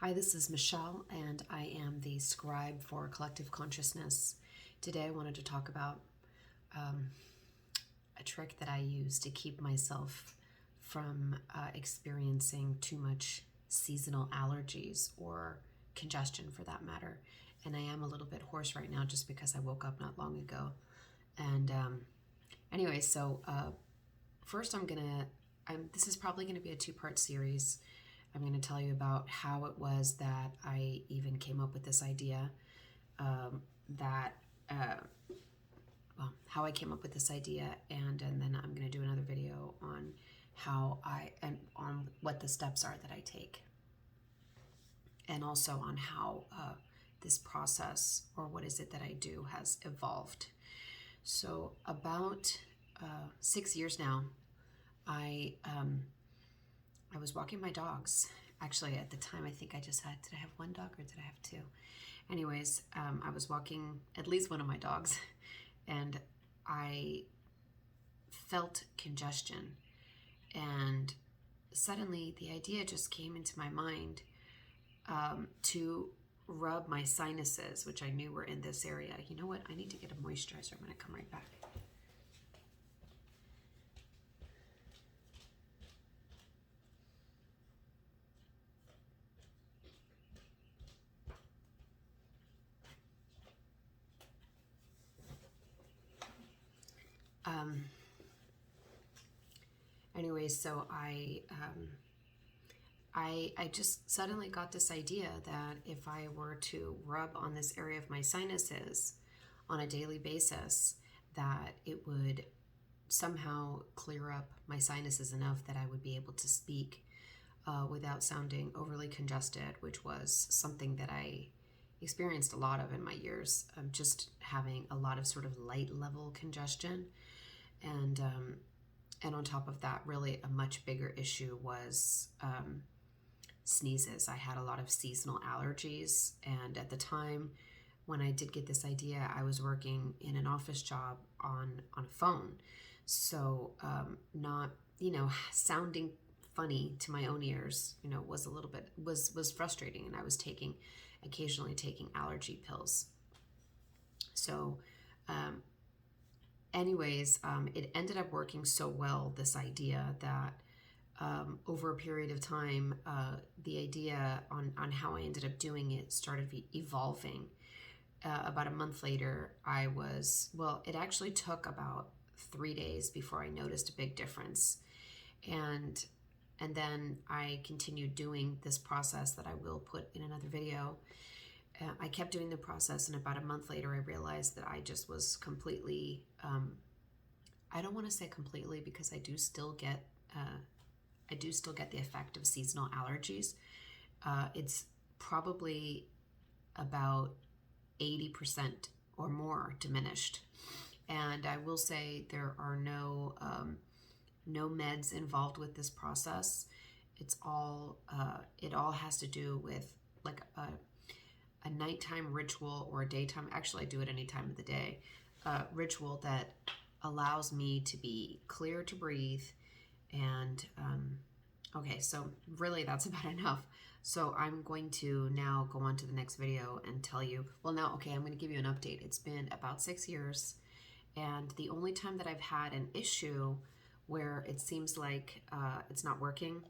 Hi, this is Michelle, and I am the scribe for Collective Consciousness. Today, I wanted to talk about a trick that I use to keep myself from experiencing too much seasonal allergies or congestion, for that matter. And I am a little bit hoarse right now just because I woke up not long ago. And anyway, so first, this is probably gonna be a two-part series. I'm going to tell you about how it was that I even came up with this idea, how I came up with this idea, and then I'm going to do another video on on what the steps are that I take, and also on how this process, or what is it that I do, has evolved. So about 6 years now, I was walking my dogs. Actually, at the time, I think I just had, did I have one dog or did I have two? Anyways, I was walking at least one of my dogs, and I felt congestion. And suddenly the idea just came into my mind to rub my sinuses, which I knew were in this area. You know what? I need to get a moisturizer. I'm going to come right back. Anyways, so I just suddenly got this idea that if I were to rub on this area of my sinuses on a daily basis, that it would somehow clear up my sinuses enough that I would be able to speak without sounding overly congested, which was something that I experienced a lot of in my years, just having a lot of sort of light level congestion. And on top of that, really a much bigger issue was sneezes. I had a lot of seasonal allergies, and at the time when I did get this idea, I was working in an office job on a phone. So not, sounding funny to my own ears, was a little bit, was frustrating, and I was occasionally taking allergy pills. So it ended up working so well, this idea, that over a period of time, the idea on how I ended up doing it started evolving. About a month later, it actually took about 3 days before I noticed a big difference. And then I continued doing this process that I will put in another video. I kept doing the process, and about a month later, I realized that I just was completely, I don't want to say completely, because I do still get the effect of seasonal allergies. It's probably about 80% or more diminished. And I will say there are no meds involved with this process. It all has to do with like a nighttime ritual, or a daytime, actually I do it any time of the day, ritual that allows me to be clear to breathe. And okay, so really that's about enough. So I'm going to now go on to the next video and tell you, I'm going to give you an update. It's been about 6 years, and the only time that I've had an issue where it seems like it's not working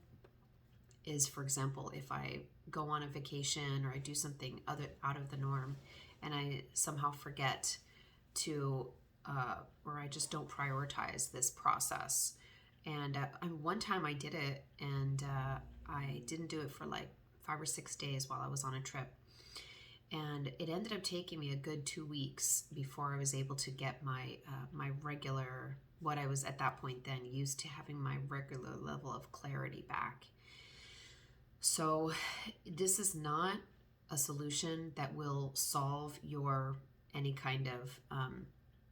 is, for example, if I go on a vacation or I do something out of the norm, and I somehow forget to, or I just don't prioritize this process. And one time I did it, and I didn't do it for like 5 or 6 days while I was on a trip. And it ended up taking me a good 2 weeks before I was able to get my regular, what I was at that point then used to having, my regular level of clarity back. So this is not a solution that will solve any kind of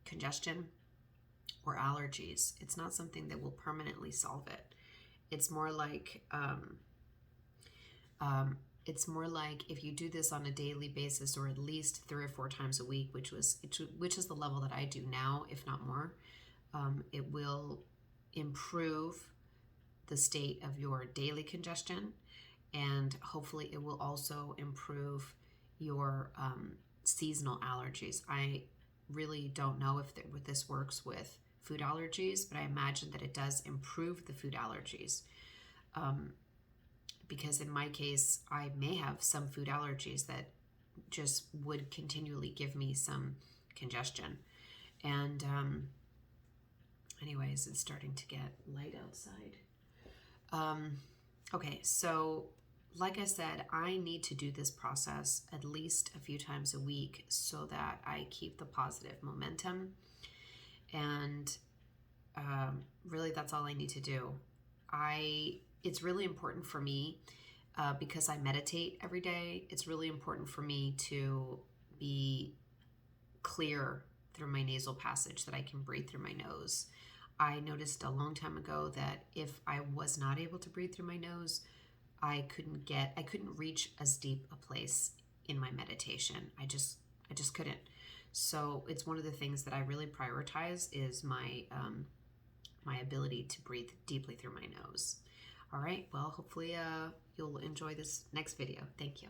congestion or allergies. It's not something that will permanently solve it. It's more like if you do this on a daily basis, or at least 3 or 4 times a week, which is the level that I do now, if not more, it will improve the state of your daily congestion, and hopefully it will also improve your seasonal allergies. I really don't know if this works with food allergies, but I imagine that it does improve the food allergies. Because in my case, I may have some food allergies that just would continually give me some congestion. And anyways, it's starting to get light outside. Okay, so like I said, I need to do this process at least a few times a week so that I keep the positive momentum. And really, that's all I need to do. It's really important for me because I meditate every day. It's really important for me to be clear through my nasal passage, that I can breathe through my nose. I noticed a long time ago that if I was not able to breathe through my nose, I couldn't reach as deep a place in my meditation. I just couldn't. So it's one of the things that I really prioritize is my my ability to breathe deeply through my nose. All right, well, hopefully you'll enjoy this next video. Thank you.